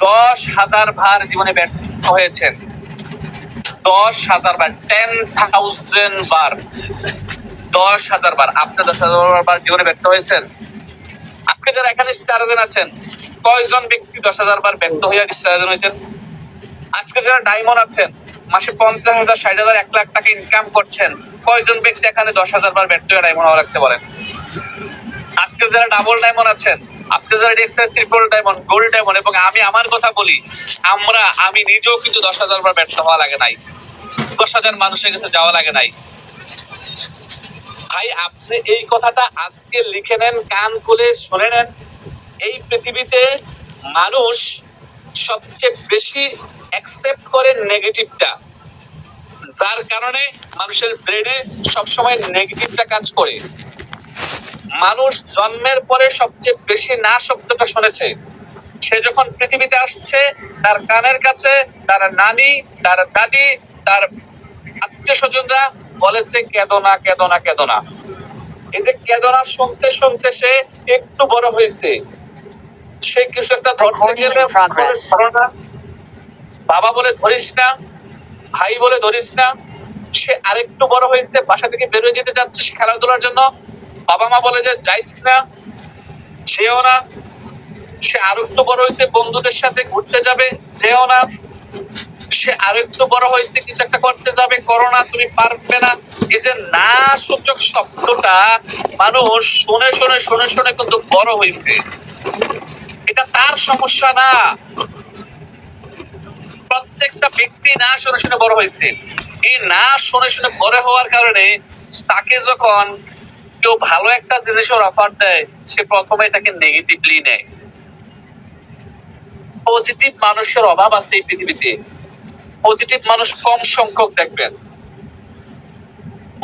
10,000 বার জীবনে ব্যর্থ হয়েছেন, 10,000 বার, 10,000 বার, 10,000 বার। আপনি 10,000 বার জীবনে ব্যর্থ হয়েছেন? আপনি যারা এখানে স্টারজন আছেন, কয়জন ব্যক্তি 10,000 বার ব্যর্থ হয়ে স্টারজন হয়েছেন? আজকে যারা ডায়মন্ড আছেন, মাসে 50,000, 60,000, 1 লাখ টাকা ইনকাম করছেন, কয়জন ব্যক্তি এখানে 10,000 বার ব্যর্থ হয়ে ডায়মন্ড হওয়া রাখতে পারেন? আজকে যারা ডাবল ডায়মন্ড আছেন, আজকে যারা ট্রিপল ডায়মন্ড, গোল্ড ডায়মন্ড, এবং আমি আমার কথা বলি, আমি নিজেও কিন্তু 10,000 বার ব্যর্থ হওয়া লাগে নাই, 10,000 মানুষের কাছে যাওয়া লাগে নাই। ভাই, আপনি এই কথাটা আজকে লিখে নেন, কান খুলে শুনে নেন। এই পৃথিবীতে মানুষ সবচেয়ে বেশি অ্যাকসেপ্ট করে নেগেটিভটা, যার কারণে মানুষের ব্রেনে সবসময় নেগেটিভটা কাজ করে। মানুষ জন্মের পরে সবচেয়ে বেশি না শব্দটা শুনেছে। সে যখন পৃথিবীতে আসছে, তার কানের কাছে তার নানি, তার দাদি, তার আত্মীয় স্বজনরা বলেছে কেঁদো না, কেঁদো না, কেঁদো না। এই যে কেঁদো না শুনতে শুনতে সে একটু বড় হয়েছে, সে কিছু একটা ধরতে গেলে বাবা বলে ধরিস না, ভাই বলে ধরিস না। সে আরেকটু বড় হয়েছে, বাসা থেকে বেরোয় যেতে যাচ্ছে সে খেলাধুলার জন্য, বাবা মা বলে যে যাইস না, যেও না। সে আরো একটু বড় হয়েছে, বন্ধুদের সাথে ঘুরতে যাবে, যেও না। সে আরো একটু বড় হয়েছে, কিছু একটা করতে যাবে, করো না, তুমি পারবে না। এই যে না সূচক শব্দটা মানুষ শুনে শুনে শুনে শুনে কিন্তু বড় হয়েছে। এটা তার সমস্যা না, প্রত্যেকটা ব্যক্তি না শুনে শুনে বড় হয়েছে। এই না শুনে শুনে বড় হওয়ার কারণে তাকে যখন কেউ ভালো একটা জিনিসের অফার দেয়, সে প্রথমে এটাকে নেগেটিভলি নেয়। পজিটিভ মানুষের অভাব আছে এই পৃথিবীতে, পজিটিভ মানুষ কম সংখ্যক দেখবেন।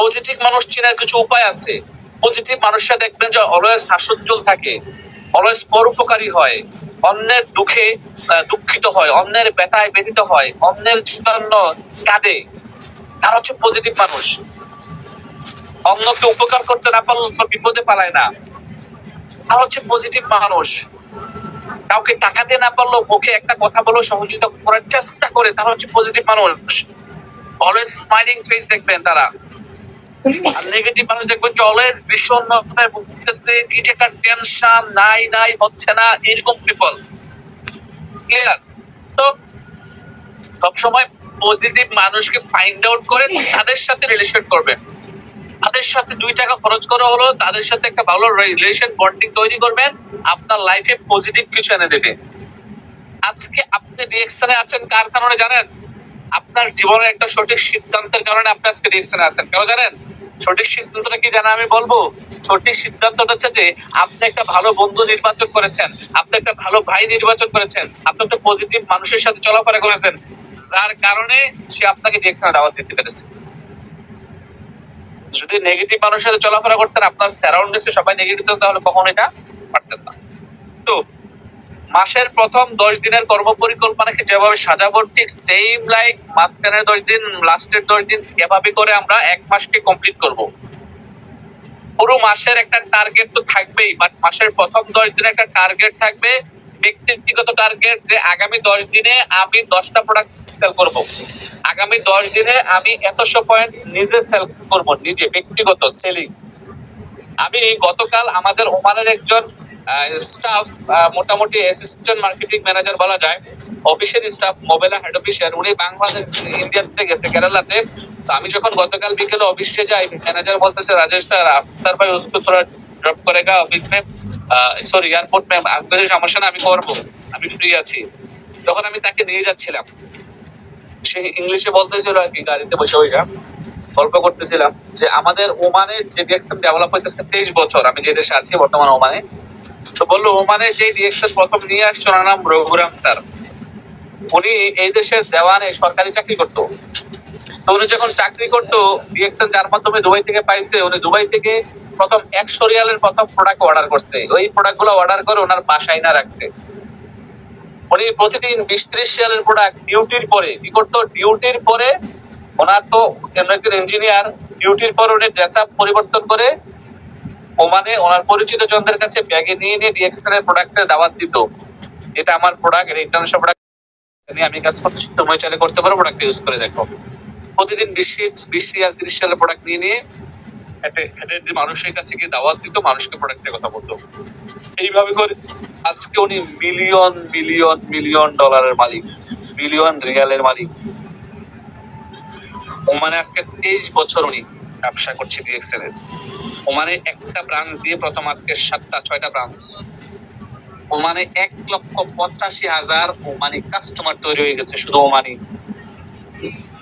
পজিটিভ মানুষ চেনার কিছু উপায় আছে। পজিটিভ মানুষরা দেখবেন যে অলওয়েজ হাস্যোজ্জ্বল থাকে, অলওয়েজ পরোপকারী হয়, অন্যের দুঃখে দুঃখিত হয়, অন্যের ব্যথায় ব্যথিত হয়, অন্যের জন্য কাঁদে। তারা হচ্ছে পজিটিভ মানুষ। অন্যকে উপকার করতে না পারলে বিপদে পালায় না, তারা হচ্ছে পজিটিভ মানুষ। কাউকে টাকা দিয়ে না পারলেও মুখে একটা কথা বলে সহযোগিতা করার চেষ্টা করে, তারা হচ্ছে পজিটিভ মানুষ। অলওয়েজ স্মাইলিং ফেস দেখবেন তারা। আর নেগেটিভ মানুষ দেখবেন যে অলওয়েজ বিষণ্ণতায় ভুগতেছে, কিছু একটা টেনশন, নাই হচ্ছে না, এরকম পিপল। ক্লিয়ার? তো সবসময় পজিটিভ মানুষকে ফাইন্ড আউট করে তাদের সাথে রিলেশন করবেন। তাদের সাথে 2 টাকা খরচ করা হলো, তাদের সাথে একটা ভালো রিলেশন বন্ডিং তৈরি করবেন, আপনার লাইফে পজিটিভ কিছু এনে দেবে। আজকে আপনি ডিরেকশনে আছেন কার কারণে জানেন? আপনার জীবনের একটা সঠিক সিদ্ধান্তের কারণে আপনি আজকে ডিরেকশনে আছেন। কেন জানেন? সঠিক সিদ্ধান্তটা কি জানা আমি বলবো। সঠিক সিদ্ধান্তটা হচ্ছে যে আপনি একটা ভালো বন্ধু নির্বাচন করেছেন, আপনি একটা ভালো ভাই নির্বাচন করেছেন, আপনি একটা পজিটিভ মানুষের সাথে চলাফেরা করেছেন, যার কারণে সে আপনাকে ডিরেকশনে দাওয়াত দিতে পেরেছে। যদি নেগেটিভ মানুষের সাথে চলাফেরা করতেন, আপনার সারাউন্ডিংসে সবাই নেগেটিভ, তাহলে কখনো এটা পারতেন না। তো মাসের প্রথম 10 দিনের কর্ম পরিকল্পনাকে যেভাবে সাজাবো, ঠিক সেম লাইক মাঝখানের 10 দিন, লাস্টের 10 দিন, এভাবে করে আমরা 1 মাসকে কমপ্লিট করব। পুরো মাসের একটা টার্গেট তো থাকবেই, বাট মাসের প্রথম 10 দিনে একটা টার্গেট থাকবে, ব্যক্তিগত টার্গেট, যে আগামী 10 দিনে আমি 10টা প্রোডাক্ট সেল করব, আগামী 10 দিনে আমি এতশো পয়েন্ট নিজে সেল করব, নিজে ব্যক্তিগত সেলিং। আমি গতকাল আমাদের ওমানের একজন স্টাফ, মোটামুটি অ্যাসিস্ট্যান্ট মার্কেটিং ম্যানেজার বলা যায়, অফিসের স্টাফ, মোবাইলের হেড অফিসার, উনি বাংলাদেশ ইন্ডিয়াতে গেছে, কেরালাতে। তো আমি যখন গতকাল বিকেলে অফিসে যাই, ম্যানেজার বলতেছে রাজেশ স্যার ভাই उसको थोड़ा ड्रॉप करेगा ऑफिस में, সরি এয়ারপোর্ট में, আমি সমস্যা না, আমি করবো, আমি ফ্রি আছি। তখন আমি তাকে নিয়ে যাচ্ছিলাম, সে ইংলিশে বলতেছিল আর কি, গাড়িতে বসে বসে গল্প করতেছিলাম যে আমাদের ওমানের যে ডিরেকশন ডেভেলপ হয়েছে 23 বছর, আমি যে দেশে আছি বর্তমানে ওমানে। তো বললো ওমানের যে ডিরেকশন প্রথম নিয়ে আসছে, ওনার নাম রঘুরাম স্যার। উনি এই দেশের দেওয়ানে সরকারি চাকরি করতো। তো উনি যখন চাকরি করতো, ডিরেকশন যার মাধ্যমে দুবাই থেকে পাইছে, উনি দুবাই থেকে প্রথম 100 রিয়ালের প্রথম প্রোডাক্ট অর্ডার করছে। ওই প্রোডাক্ট গুলো অর্ডার করে ওনার বাসায় না রাখছে। উনি প্রতিদিন 20-30 রিয়ালের প্রোডাক্ট ডিউটির পরে কি করতো, ডিউটির পরে ওনার তো একজন ইঞ্জিনিয়ার, ডিউটির পর উনি ড্রেস আপ পরিবর্তন করে ওমানে ওনার পরিচিত জনদের কাছে ব্যাগে নিয়ে নিয়ে ডিরেকশনের প্রোডাক্টের দাওয়াত দিত। এটা আমার প্রোডাক্ট, এটা ইন্টারন্যাশনাল প্রোডাক্ট নিয়ে আমি কাজ করতেছি, তুমি চাইলে করতে পারো, প্রোডাক্ট ইউজ করে দেখো। প্রতিদিন 20 আর 30 সালের প্রোডাক্ট নিয়ে মানুষের কাছে গিয়ে দাওয়াত দিত, মানুষকে প্রোডাক্টের কথা বলতো। এইভাবে করে আজকে উনি মিলিয়ন মিলিয়ন মিলিয়ন ডলারের মালিক, মিলিয়ন রিয়ালের মালিক। ওমানে আজকে 23 বছর উনি ব্যবসা করছে ডিএক্সএলএস। ওমানে একটা ব্রাঞ্চ দিয়ে প্রথম আজকে 7টা-6টা ব্রাঞ্চ। ওমানে 1,85,000 ওমানি কাস্টমার তৈরি হয়ে গেছে, শুধু ওমানি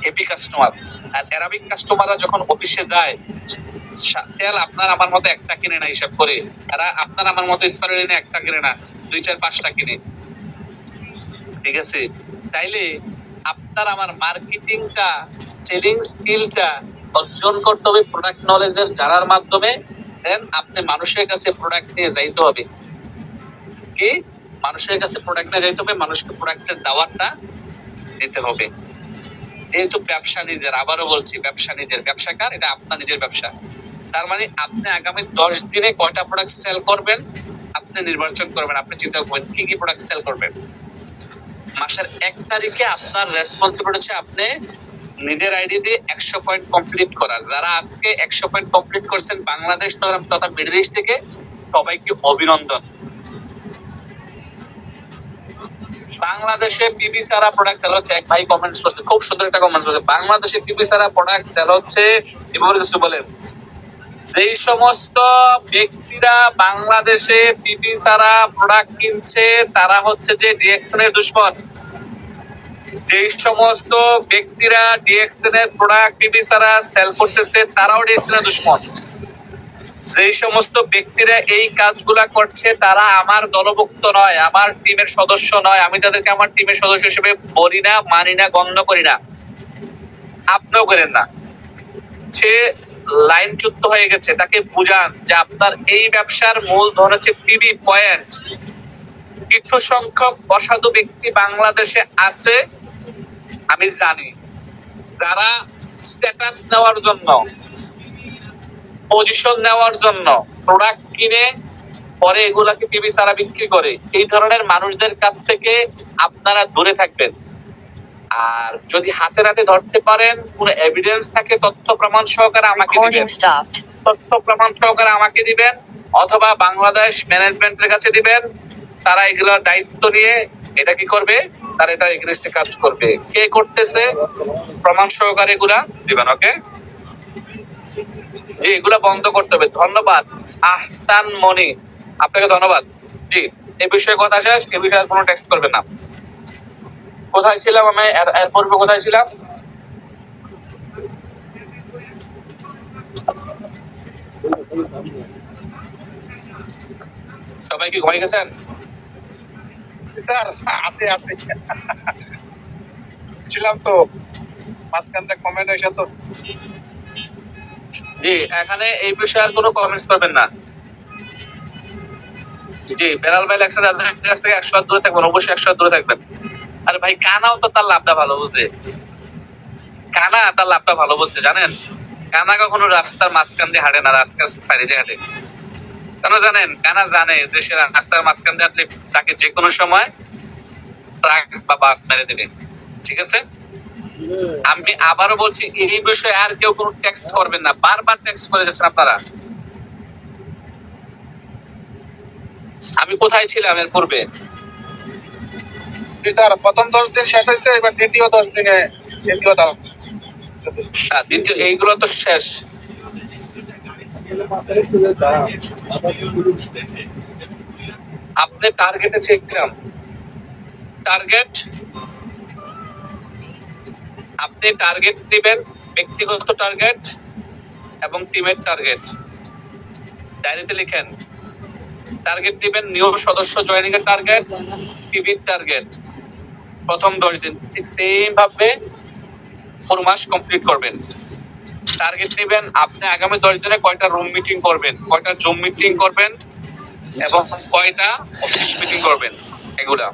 হ্যাপি কাস্টমার। আর অ্যারাবিক কাস্টমাররা যখন অফিসে যায়, তেল আপনার আমার মতো একটা কিনে না, হিসাব করে এরা আপনার আমার মতো স্পাইরালিনে একটা কিনে না, 2-4-5টা কিনে। ঠিক আছে, তাইলে আপনার আমার মার্কেটিংটা, সেলিং স্কিলটা অর্জন করতে হবে প্রোডাক্ট নলেজের জানার মাধ্যমে। দেন আপনি মানুষের কাছে প্রোডাক্ট নিয়ে যাইতে হবে, কি মানুষের কাছে প্রোডাক্ট নিয়ে যাইতে হবে, মানুষকে প্রোডাক্টের দাওয়াতটা দিতে হবে। যেহেতু ব্যবসা নিজের, আবারও বলছি ব্যবসা নিজের, ব্যবসা কার? এটা আপনার নিজের ব্যবসা। তার মানে আপনি আগামী 10 দিনে কয়টা প্রোডাক্ট সেল করবেন আপনি নির্বাচন করবেন, আপনি চিন্তা করবেন কি কি প্রোডাক্ট সেল করবেন। মাসের 1 তারিখে আপনার রেসপন্সিবিলিটি হচ্ছে আপনি নিজের আইডি দিয়ে 100 পয়েন্ট কমপ্লিট করা। যারা আজকে 100 পয়েন্ট কমপ্লিট করছেন বাংলাদেশ তথা মিডল ইস্ট থেকে, সবাইকে অভিনন্দন। বাংলাদেশে পিবি সারা প্রোডাক্ট সেল হচ্ছে, এক ভাই কমেন্টস করছে, খুব সুন্দর একটা কমেন্টস করছে, বাংলাদেশে পিবি সারা প্রোডাক্ট সেল হচ্ছে। এভাবে কিছু বলেন, যেই সমস্ত ব্যক্তিরা বাংলাদেশে পিবি সারা প্রোডাক্ট কিনছে তারা হচ্ছে যে ডিএক্সএন এর দুশমন। যেই সমস্ত ব্যক্তিরা ডিএক্সএন এর প্রোডাক্ট পিবি সারা সেল করতেছে তারাও ডিএক্সএন এর দুশমন। যেই সমস্ত ব্যক্তিরা এই কাজগুলা করছে তারা আমার দলভুক্ত নয়, আমার টিমের সদস্য নয়, আমি তাদেরকে আমার টিমের সদস্য হিসেবে বলি না, মানি না, গণ্য করি না, আপনিও করেন না। সে লাইনচ্যুত হয়ে গেছে, তাকে বুঝান যে আপনার এই ব্যবসার মূলধন হচ্ছে পিবি পয়েন্ট। কিছু সংখ্যক অসাধু ব্যক্তি বাংলাদেশে আছে, আমি জানি, যারা স্ট্যাটাস নেওয়ার জন্য, পজিশন নেওয়ার জন্য প্রোডাক্ট কিনে পরে এগুলাকে পিবি সারা বিক্রি করে। এই ধরনের মানুষদের কাছ থেকে আপনারা দূরে থাকবেন। আর যদি হাতে নাতে ধরতে পারেন, পুরো এভিডেন্স থাকে, তথ্য প্রমাণ সহকারে আমাকে দিবেন, তথ্য প্রমাণ সহকারে আমাকে দিবেন, অথবা বাংলাদেশ ম্যানেজমেন্টের কাছে দিবেন। তারা এগুলোর দায়িত্ব নিয়ে এটা কি করবে, তারা এটা এগেইনস্টে কাজ করবে। কে করতেছে প্রমাণ সহকারে এগুলা দিবেন। ওকে, জি, এগুলা বন্ধ করতে হবে। ধন্যবাদ আহসান মনি, আপনাকে ধন্যবাদ। জি, এই বিষয়ে কথা শেষ, এই বিষয়ে আর কোনো টেক্সট করবেন না। কোথায় ছিলাম আমি? এর পূর্বে কোথায় ছিলাম? সবাই কি ঘুমাই গেছেন? স্যার আছে আছে ছিলাম তো, মাঝখানটা কমেন্ট হয়েছে তো। জি, এখানে এই বিষয়ে আর কোনো কমেন্টস করবেন না। জি, বেলাল ভাই লেখছেন আপনাদের কাছ থেকে 100 হাত দূরে থাকবেন, অবশ্যই 100 হাত দূরে থাকবেন। আরে ভাই, কানাও তো তার লাভটা ভালো বুঝে, কানা তার লাভটা ভালো বুঝছে, জানেন? কানা কখনো রাস্তার মাঝখান দিয়ে হাঁটে না, রাস্তার সাইডে দিয়ে হাঁটে। কেন জানেন? কানা জানে যে সে রাস্তার মাঝখান দিয়ে হাঁটলে তাকে যে কোনো সময় ট্রাক বা বাস মেরে দেবে। ঠিক আছে, আমি আবারও বলছি, এই বিষয়ে আর কেউ কোনো টেক্সট করবেন না। বারবার টেক্সট করে যাচ্ছেন আপনারা। আমি কোথায় ছিলাম এর পূর্বে? স্যার প্রথম 10 দিন শেষ হয়েছে, এবার দ্বিতীয় 10 দিনে দ্বিতীয় দাম। দ্বিতীয় এইগুলো তো শেষ। আপনি টার্গেটে চেক দিলাম, টার্গেট আপনি টার্গেট দিবেন, ব্যক্তিগত টার্গেট এবং টিমের টার্গেট। ডায়েরিতে লিখেন, টার্গেট দিবেন নিউ সদস্য জয়েনিং এর টার্গেট, টিভির টার্গেট। প্রথম 10 দিন ঠিক সেম ভাবে 4 মাস কমপ্লিট করবেন। টার্গেট দিবেন আপনি আগামী 10 দিনে কয়টা রুম মিটিং করবেন, কয়টা জুম মিটিং করবেন এবং কয়টা অফিস মিটিং করবেন। এগুলা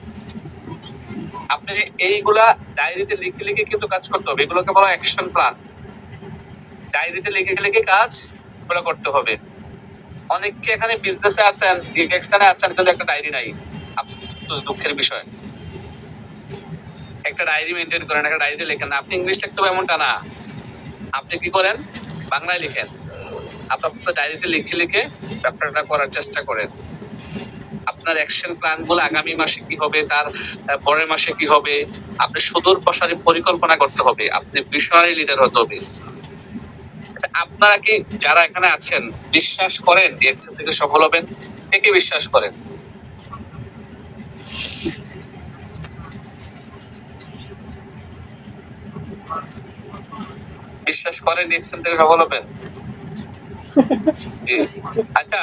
আপনি এইগুলা ডায়েরিতে লিখে লিখে কিন্তু কাজ করতে হবে। এগুলোকে বলা অ্যাকশন প্ল্যান। ডায়েরিতে লিখে লিখে কাজ এগুলো করতে হবে। অনেকে এখানে বিজনেসে আছেন, ডিরেকশনে আছেন, কিন্তু একটা ডায়েরি নাই। দুঃখের বিষয়। একটা ডায়েরি মেনটেন করেন, একটা ডায়েরিতে লেখেন। আপনি ইংলিশ লিখতে হবে এমনটা না, আপনি কি করেন বাংলায় লিখেন। আপনার ডায়েরিতে লিখে লিখে ব্যাপারটা করার চেষ্টা করেন। আপনার অ্যাকশন প্ল্যান গুলো আগামী মাসে কি হবে, তার পরের মাসে কি হবে, আপনি সুদূর প্রসারী পরিকল্পনা করতে হবে, আপনি ভিশনারি লিডার হতে হবে। আপনারা কি যারা এখানে আছেন বিশ্বাস করেন এক্সেল থেকে সফল হবেন? কে কে বিশ্বাস করেন? বিশ্বাস করেন এক্সেল থেকে সফল হবেন? আচ্ছা,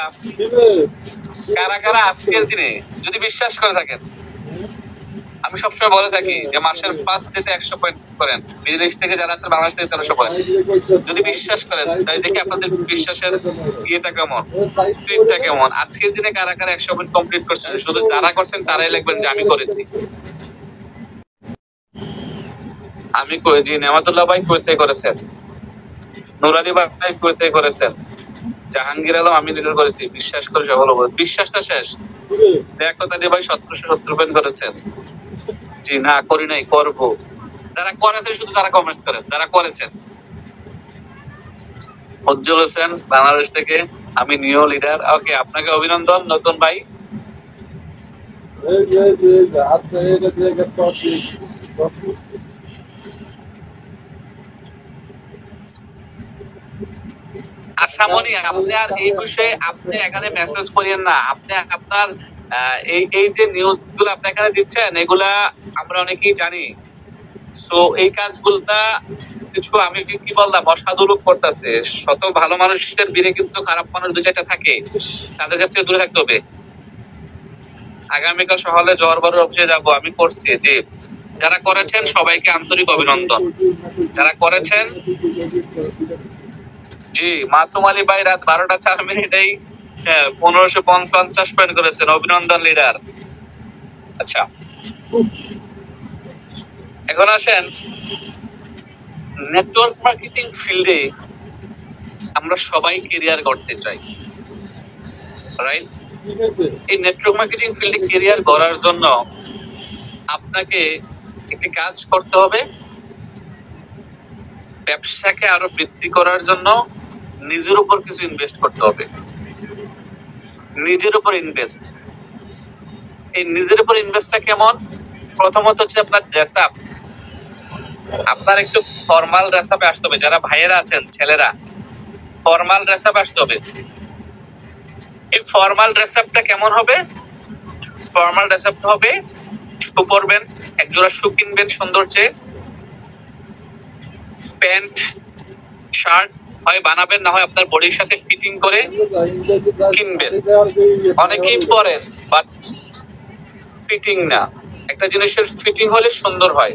কারা কারা আজকের দিনে যদি বিশ্বাস করে থাকেন, আমি সবসময় বলে থাকি যে মাসের ফার্স্ট ডেতে 100 পয়েন্ট করেন, বিদেশ থেকে যারা আছেন বাংলাদেশ থেকে 1300 পয়েন্ট যদি বিশ্বাস করেন, তাই দেখি আপনাদের বিশ্বাসের ইয়েটা কেমন, স্পিডটা কেমন। আজকের দিনে কারা কারা 100 পয়েন্ট কমপ্লিট করছেন? শুধু যারা করছেন তারাই লিখবেন যে আমি করেছি। আমি জি নেমাতুল্লাহ ভাই কুয়েত থেকে করেছেন, নুরালি ভাই কুয়েত থেকে করেছেন, জাহাঙ্গীর আলম আমি লিডার করেছি, বিশ্বাস করে সফল হবো। বিশ্বাসটা শেষ। দেখো তালি ভাই 1770 পয়েন্ট করেছেন। জি না করি নাই, করবো। যারা করেছেন শুধু তারা কমেন্টস করেন, যারা করেছেন। উজ্জ্বল হোসেন বাংলাদেশ থেকে, আমি নিউ লিডার। ওকে, আপনাকে অভিনন্দন নতুন ভাই। আশামণি, আপনি আর এই বিষয়ে আপনি এখানে মেসেজ করিয়েন না। আপনি আপনার এই যে নিউজ গুলো আপনি এখানে দিচ্ছেন, এগুলা আমরা অনেকেই জানি। সো এই কাজগুলা কিছু আমি কি বললাম অসাধু লোক করতেছে। শত ভালো মানুষের ভিড়ে কিন্তু খারাপ মানুষ দু চারটা থাকে, তাদের কাছ থেকে দূরে থাকতে হবে। আগামীকাল সকালে জওয়ারবাড়ির অফিসে যাব, আমি করছি। যে যারা করেছেন সবাইকে আন্তরিক অভিনন্দন। যারা করেছেন, জি মাসুম আলী ভাই রাত 12:04 1550 পয়েন্ট করেছেন, অভিনন্দন লিডার। আচ্ছা, এখন আসেন নেটওয়ার্ক মার্কেটিং ফিল্ডে আমরা সবাই ক্যারিয়ার করতে চাই, রাইট? এই নেটওয়ার্ক মার্কেটিং ফিল্ডে ক্যারিয়ার করার জন্য আপনাকে একটি কাজ করতে হবে। ব্যবসাকে আরো বৃদ্ধি করার জন্য নিজের উপর কিছু ইনভেস্ট করতে হবে। নিজের উপর ইনভেস্ট। এই নিজের উপর ইনভেস্টটা কেমন? প্রথমত হচ্ছে আপনার ড্রেস আপ। আপনার একটু ফর্মাল ড্রেস আপে আসতে হবে। যারা ভাইয়েরা আছেন, ছেলেরা ফর্মাল ড্রেস আপে আসতে হবে। এই ফর্মাল ড্রেস আপটা কেমন হবে? ফর্মাল ড্রেস আপটা হবে শু পরবেন, একজোড়া শু কিনবেন সুন্দর চেয়ে, প্যান্ট শার্ট হয় বানাবেন, না হয় আপনার বডির সাথে ফিটিং করে কিনবেন। অনেকেই পরেন বাট ফিটিং না। একটা জিনিসের ফিটিং হলে সুন্দর হয়।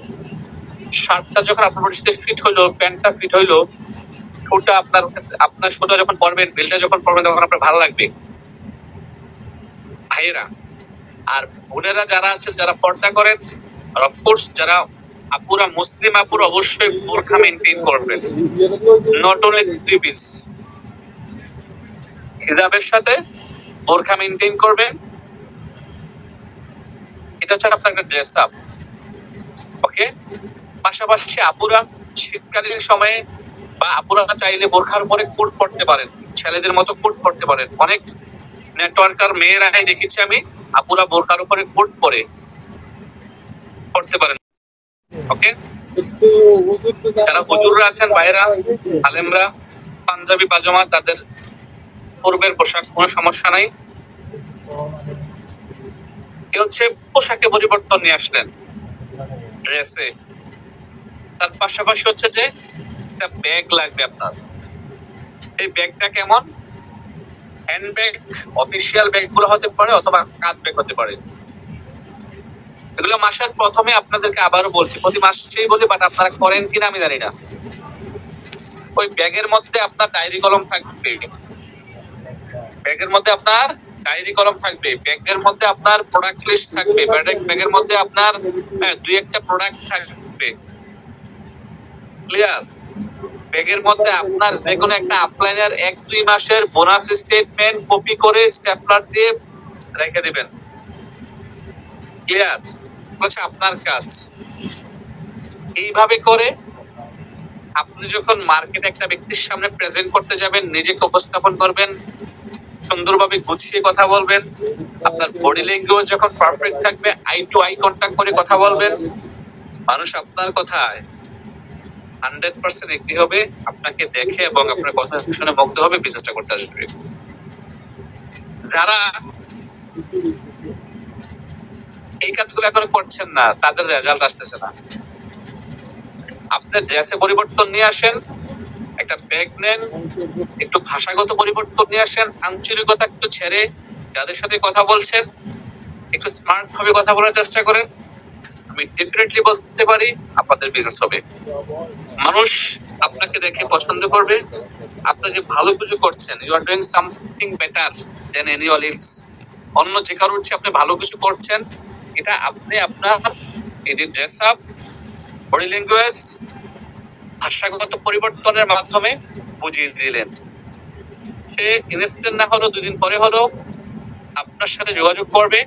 শার্টটা যখন আপনার বডির সাথে ফিট হইলো, প্যান্টটা ফিট হইলো, শুটা আপনার শুটা যখন পরবেন, বেলটা যখন পরবেন, তখন আপনার ভালো লাগবে ভাইয়েরা। আর বোনেরা যারা আছেন, যারা পর্দা করেন, আর অফকোর্স যারা আপুরা, মুসলিম আপুরা অবশ্যই বোরখা মেনটেন করবেন, নট অনলি 3 পিস। হিজাবের সাথে বোরখা মেনটেন করবেন। এটা হচ্ছে আপনার একটা ড্রেস আপ। ওকে, পাশাপাশি আপুরা শীতকালীন সময়ে বা আপুরা চাইলে বোরখার উপরে কোট পরতে পারেন, ছেলেদের মতো কোট পরতে পারেন। অনেক নেটওয়ার্কার মেয়েরাই দেখেছি আমি, আপুরা বোরখার উপরে কোট পরতে পারেন। ওকে, যারা হুজুররা আছেন, ভাইরা, আলেমরা, পাঞ্জাবি পাজামা তাদের পূর্বের পোশাক, কোনো সমস্যা নাই। এ হচ্ছে পোশাকে পরিবর্তন নিয়ে আসলেন ড্রেসে। তার পাশাপাশি হচ্ছে যে একটা ব্যাগ লাগবে আপনার। এই ব্যাগটা কেমন? হ্যান্ড ব্যাগ, অফিসিয়াল ব্যাগ গুলো হতে পারে, অথবা কাঁধ ব্যাগ হতে পারে। এগুলো মাসের প্রথমে আপনাদেরকে আবারও বলছি, প্রতি মাসেই বলি, বাট আপনারা করেন কিনা আমি জানি না। ওই ব্যাগের মধ্যে আপনার ডায়েরি কলম থাকবে, ব্যাগের মধ্যে আপনার ডায়েরি কলম থাকবে, ব্যাগের মধ্যে আপনার প্রোডাক্ট লিস্ট থাকবে, ব্যাগের মধ্যে আপনার 2-1টা প্রোডাক্ট থাকবে। ক্লিয়ার? ব্যাগের মধ্যে আপনার যে কোনো একটা আপলাইনের 1-2 মাসের বোনাস স্টেটমেন্ট কপি করে স্টেপলার দিয়ে রেখে দিবেন। ক্লিয়ার? হচ্ছে আপনার কাজ। এইভাবে করে আপনি যখন মার্কেটে একটা ব্যক্তির সামনে প্রেজেন্ট করতে যাবেন, নিজেকে উপস্থাপন করবেন, সুন্দরভাবে গুছিয়ে কথা বলবেন, আপনার বডি ল্যাঙ্গুয়েজ যখন পারফেক্ট থাকবে, আই টু আই কন্টাক্ট করে কথা বলবেন, মানুষ আপনার কথায় 100% এগ্রি হবে, আপনাকে দেখে এবং আপনার কথা শুনে মুগ্ধ হবে, বিজনেসটা করতে আসবে। যারা এই কাজগুলো এখন করছেন না, তাদের রেজাল্ট আসতেছে না। আপনার ড্রেসে পরিবর্তন নিয়ে আসেন, একটা ব্যাগ নেন, একটু ভাষাগত পরিবর্তন নিয়ে আসেন, আঞ্চলিকতা একটু ছেড়ে যাদের সাথে কথা বলছেন একটু স্মার্ট ভাবে কথা বলার চেষ্টা করেন। আমি ডেফিনেটলি বলতে পারি আপনাদের বিজনেস হবে। মানুষ আপনাকে দেখে পছন্দ করবে। আপনি যে ভালো কিছু করছেন, you are doing something better than anyone else. অন্য যে কারোর চেয়ে আপনি ভালো কিছু করছেন, এটা আপনি আপনার এই যে ড্রেস আপ, বডি ল্যাঙ্গুয়েজ, ভাষাগত পরিবর্তনের মাধ্যমে বুঝিয়ে দিলেন। সে ইনস্ট্যান্ট না হলেও 2 দিন পরে হলেও আপনার সাথে যোগাযোগ করবে,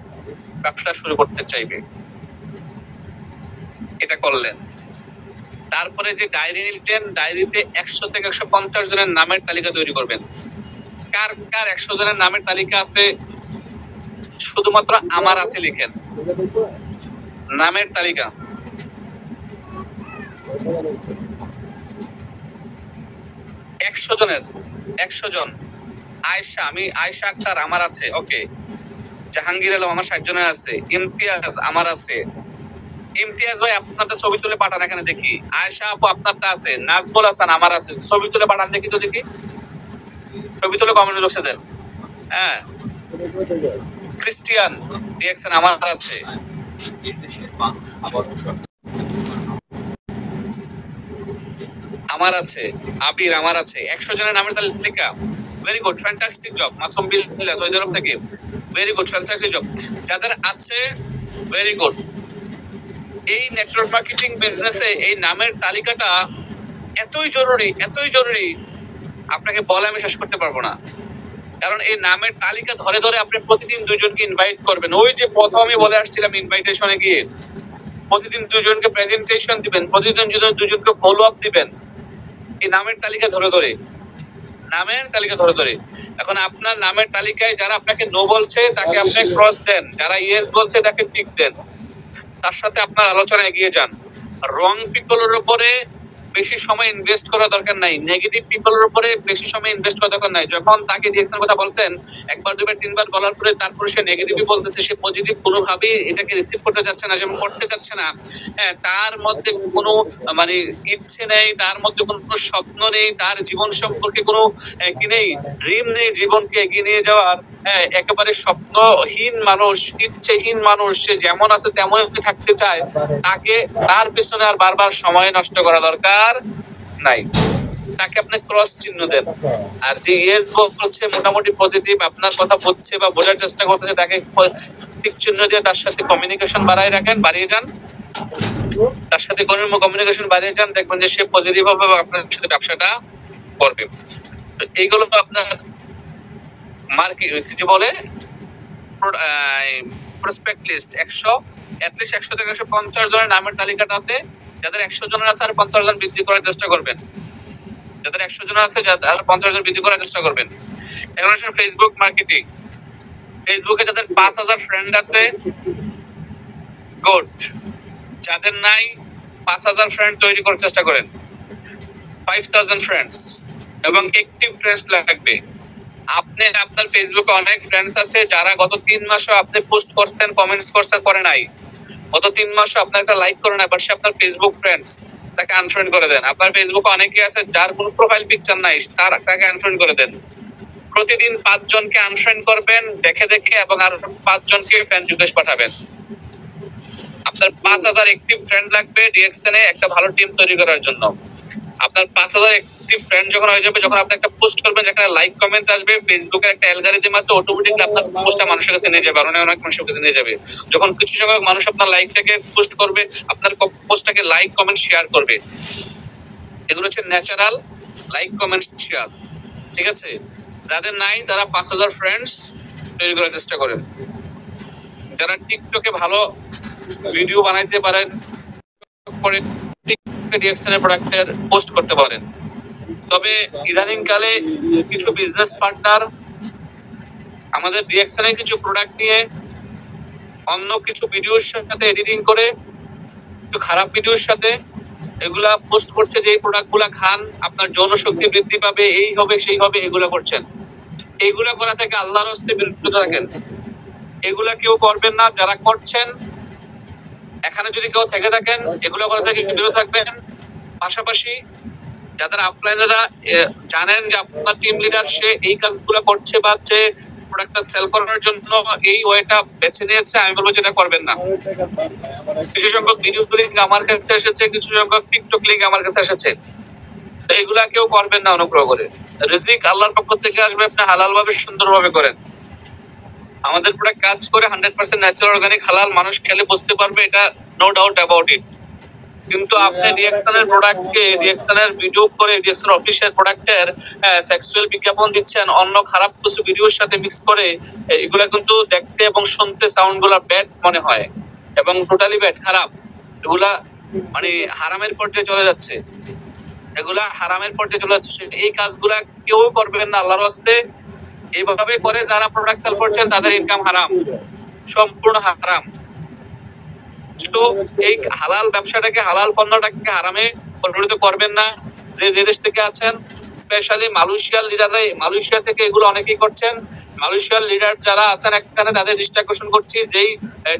ব্যবসা শুরু করতে চাইবে। এটা করলেন। তারপরে যে ডায়েরি নিলেন, ডায়েরিতে 100 থেকে 150 জনের নামের তালিকা তৈরি করবেন। কার কার 100 জনের নামের তালিকা আছে, শুধুমাত্র আমার আছে লিখেন। নামের তালিকা 100 জনের, 100 জন। আয়েশা আক্তার আমার আছে, ওকে। জাহাঙ্গীর আলম আমার 60 জনের আছে। ইমতিয়াজ আমার আছে। ইমতিয়াজ ভাই আপনারটা ছবি তুলে পাঠান এখানে দেখি। আয়েশা আপু আপনারটা আছে। নাজমুল হাসান আমার আছে, ছবি তুলে পাঠান দেখি তো দেখি। ছবি তুলে কমেন্ট বক্সে দেন। হ্যাঁ, ক্রিস্টিয়ান রিয়াকশন আমার আছে। আমার আছে। আবির আমার আছে। 100 জনের নামের তালিকা। Very good, fantastic job. Masum Billah Saudi Arab থেকে, ভেরি গুড, ফ্যান্টাস্টিক জব। যাদের আছে, ভেরি গুড। এই নেটওয়ার্ক মার্কেটিং বিজনেসে এই নামের তালিকাটা এতই জরুরি, আপনাকে বলে আমি শেষ করতে পারবো না। কারণ এই নামের তালিকা ধরে ধরে আপনি প্রতিদিন 2 জনকে ইনভাইট করবেন। ওই যে প্রথমে বলে আসছিলাম, ইনভাইটেশনে গিয়ে প্রতিদিন 2 জনকে প্রেজেন্টেশন দিবেন, প্রতিদিন 2 জনকে ফলো আপ দিবেন। এই নামের তালিকা ধরে ধরে, এখন আপনার নামের তালিকায় যারা আপনাকে নো বলছে তাকে আপনি ক্রস দেন, যারা ইয়েস বলছে তাকে টিক দেন, তার সাথে আপনার আলোচনা এগিয়ে যান। রং পিপলের উপরে বেশি সময় ইনভেস্ট করা দরকার নাই, নেগেটিভ পিপলের উপরে বেশি সময় ইনভেস্ট করা দরকার নাই। যখন তাকে রিঅ্যাকশন কথা বলছেন, একবার দুবার তিনবার বলার পরে তারপরে সে নেগেটিভই বলতেছে, সে পজিটিভ কোনোভাবেই এটাকে রিসিভ করতে যাচ্ছে না, যেমন করতে যাচ্ছে না। হ্যাঁ, তার মধ্যে কোনো মানে ইচ্ছে নেই, তার মধ্যে কোনো স্বপ্ন নেই, তার জীবন সম্পর্কে কোনো কি নেই, ড্রিম নেই জীবনকে এগিয়ে নিয়ে যাওয়ার। হ্যাঁ, একেবারে স্বপ্নহীন মানুষ, ইচ্ছেহীন মানুষ, সে যেমন আছে তেমনই থাকতে চায়, তাকে তার পেছনে আর বারবার সময় নষ্ট করা দরকার নাই। তাকে আপনি ক্রস চিহ্ন দেন। আর যে ইয়েস বলছে, মোটামুটি পজিটিভ, আপনার কথা বুঝছে বা বোঝার চেষ্টা করতেছে, তাকে টিক চিহ্ন দিয়ে তার সাথে কমিউনিকেশন বাড়িয়ে যান। তার সাথে কমিউনিকেশন বাড়িয়ে যান, দেখবেন যে সে পজিটিভ হবে এবং আপনার সাথে ব্যবসাটা করবে। এইগুলো তো আপনার মার্কেট কিছু বলে প্রসপেক্ট লিস্ট। 100 অ্যাটলিস্ট 100 থেকে 150 জনের নামের তালিকাটাতে যাদের 100 জনের আছে আর 50 জন বৃদ্ধি করার চেষ্টা করবেন। যাদের 100 জন আছে আর 50 জন বৃদ্ধি করার চেষ্টা করবেন। এখন আসুন ফেসবুক মার্কেটিং। ফেসবুকে যাদের 5000 ফ্রেন্ড আছে, গুড। যাদের নাই, 5000 ফ্রেন্ড তৈরি করার চেষ্টা করেন। 5000 ফ্রেন্ডস এবং অ্যাক্টিভ ফ্রেন্ডস লাগবে। আপনি আপনার ফেসবুকে অনেক ফ্রেন্ডস আছে যারা গত 3 মাসও আপনি পোস্ট করছেন, কমেন্টস করছেন, করে নাই। গত 3 মাসও আপনার একটা লাইক করে নাই, বাট সে আপনার ফেসবুক ফ্রেন্ডস, তাকে আনফ্রেন্ড করে দেন। আপনার ফেসবুকে অনেকে আছে যার কোনো প্রোফাইল পিকচার নাই, তাকে আনফ্রেন্ড করে দেন। প্রতিদিন 5 জনকে আনফ্রেন্ড করবেন দেখে দেখে, এবং আর 5 জনকে ফ্রেন্ড রিকোয়েস্ট পাঠাবেন। আপনার 5000 অ্যাক্টিভ ফ্রেন্ড লাগবে ডিএক্সএনে একটা ভালো টিম তৈরি করার জন্য। আপনার 5000 অ্যাক্টিভ ফ্রেন্ড যখন হয়ে যাবে, যখন আপনি একটা পোস্ট করবেন যেখানে লাইক কমেন্ট আসবে, ফেসবুকের একটা অ্যালগরিদম আছে, অটোমেটিক্যালি আপনার পোস্টটা মানুষের কাছে নিয়ে যাবে, আর অনেক মানুষের কাছে নিয়ে যাবে। যখন কিছু সংখ্যক মানুষ আপনার লাইকটাকে পোস্ট করবে, আপনার পোস্টটাকে লাইক কমেন্ট শেয়ার করবে। এগুলো হচ্ছে ন্যাচারাল লাইক কমেন্ট শেয়ার, ঠিক আছে? যাদের নাই, যারা 5000 ফ্রেন্ডস তৈরি করার চেষ্টা করেন। যারা টিকটকে ভালো ভিডিও বানাইতে পারেন, করে টিকটকে রিঅ্যাকশনের প্রোডাক্টের পোস্ট করতে পারেন। তবে ইদানিং কালে কিছু বিজনেস পার্টনার আমাদের রিঅ্যাকশনের কিছু প্রোডাক্ট নিয়ে অন্য কিছু ভিডিওর সাথে এডিটিং করে কিছু খারাপ ভিডিওর সাথে এগুলা পোস্ট করছে যে এই প্রোডাক্ট গুলা খান আপনার যৌন শক্তি বৃদ্ধি পাবে, এই হবে সেই হবে, এগুলা করছেন। এগুলা করা থেকে আল্লাহর হস্তে বিরত থাকেন, এগুলা কেউ করবেন না। যারা করছেন এখানে যদি কেউ থেকে থাকেন এগুলা করা থেকে বিরত থাকবেন। পাশাপাশি যাদের আপলাইনাররা জানেন যে আপনার টিম লিডার সে এই কাজগুলো করছে বা যে প্রোডাক্টটা সেল করার জন্য এই ওয়েটা বেছে নিয়েছে, আমি বলবো যেটা করবেন না। কিছু সংখ্যক ভিডিও লিংক আমার কাছে এসেছে, কিছু সংখ্যক টিকটক লিংক আমার কাছে এসেছে, তো এগুলা কেউ করবেন না অনুগ্রহ করে। রিজিক আল্লাহর পক্ষ থেকে আসবে, আপনি হালাল ভাবে সুন্দর ভাবে করেন। আমাদের প্রোডাক্ট কাজ করে 100% ন্যাচারাল অর্গানিক হালাল, মানুষ খেলে বুঝতে পারবে, এটা নো ডাউট অ্যাবাউট ইট। কিন্তু আপনি রিঅ্যাকশনের প্রোডাক্টকে রিঅ্যাকশনের ভিডিও করে রিঅ্যাকশন অফিসিয়াল প্রোডাক্টের সেক্সুয়াল বিজ্ঞাপন দিচ্ছেন অন্য খারাপ কিছু ভিডিওর সাথে মিক্স করে, এগুলা কিন্তু দেখতে এবং শুনতে সাউন্ড গুলা ব্যাড মনে হয় এবং টোটালি ব্যাড, খারাপ। এগুলা মানে হারামের পর্যায়ে চলে যাচ্ছে, এগুলা হারামের পর্যায়ে চলে যাচ্ছে। এই কাজগুলা কেউ করবেন না আল্লাহর হস্তে। এইভাবে করে যারা প্রোডাক্ট সেল করছেন তাদের ইনকাম হারাম, সম্পূর্ণ হারাম। তো এই হালাল ব্যবসাটাকে, হালাল পণ্যটাকে হারামে পরিণত করবেন না। যে যে দেশ থেকে আছেন, স্পেশালি মালয়েশিয়ার লিডাররা, মালয়েশিয়া থেকে এগুলো অনেকেই করছেন। মালয়েশিয়ার লিডার যারা আছেন এখানে তাদের দৃষ্টি আকর্ষণ করছি, যেই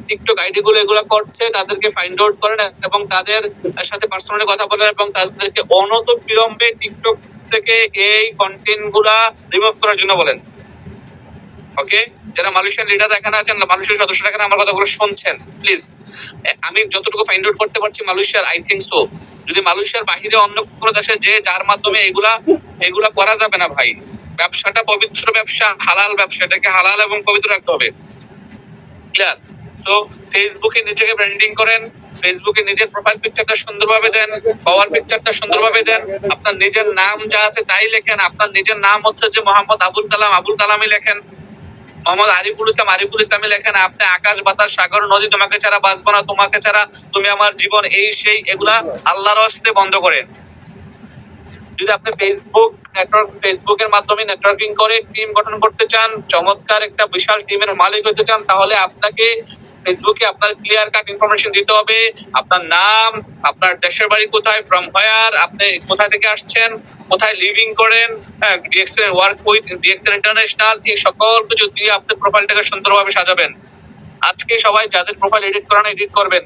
টিকটক আইডি গুলো এগুলো করছে তাদেরকে ফাইন্ড আউট করেন এবং তাদের সাথে পার্সোনালি কথা বলেন এবং তাদেরকে অনত বিলম্বে টিকটক থেকে এই কন্টেন্ট গুলা রিমুভ করার জন্য বলেন। ওকে, যারা মালয়েশিয়ান লিডার এখানে আছেন, মালয়েশিয়ার সদস্যরা এখানে আমার কথাগুলো শুনছেন, প্লিজ। আমি যতটুকু ফাইন্ড আউট করতে পারছি মালয়েশিয়ার, আই থিংক সো, যদি মালয়েশিয়ার বাহিরে অন্য কোনো দেশে যে যার মাধ্যমে এগুলা করা যাবে না ভাই। ব্যবসাটা পবিত্র ব্যবসা, হালাল ব্যবসা, এটাকে হালাল এবং পবিত্র রাখতে হবে। ক্লিয়ার? সো ফেসবুকে নিজেকে ব্র্যান্ডিং করেন, ফেসবুকে নিজের প্রোফাইল পিকচারটা সুন্দরভাবে দেন, পাওয়ার পিকচারটা সুন্দরভাবে দেন, আপনার নিজের নাম যা আছে তাই লেখেন। আপনার নিজের নাম হচ্ছে যে মোহাম্মদ আবুল কালাম, আবুল কালামই লেখেন। মোহাম্মদ আরিফুল ইসলাম, আরিফুল ইসলামই লেখেন। আপনি আকাশ বাতাস সাগর নদী, তোমাকে ছাড়া বাঁচবো না, তোমাকে ছাড়া তুমি আমার জীবন, এই সেই, এগুলা আল্লাহর হস্তে বন্ধ করেন। যদি আপনি ফেসবুকের মাধ্যমে নেটওয়ার্কিং করে টিম গঠন করতে চান, চমৎকার একটা বিশাল টিমের মালিক হতে চান, তাহলে আপনাকে ফেসবুকে আপনার ক্লিয়ার কাট ইনফরমেশন দিতে হবে। আপনার নাম, আপনার দেশের বাড়ি কোথায়, ফ্রম হোয়ার, আপনি কোথা থেকে আসছেন, কোথায় লিভিং করেন, DXL work with DXL international, এই সকল কিছু দিয়ে আপনি প্রোফাইলটাকে সুন্দরভাবে সাজাবেন। আজকে সবাই যাদের প্রোফাইল এডিট করানো এডিট করবেন,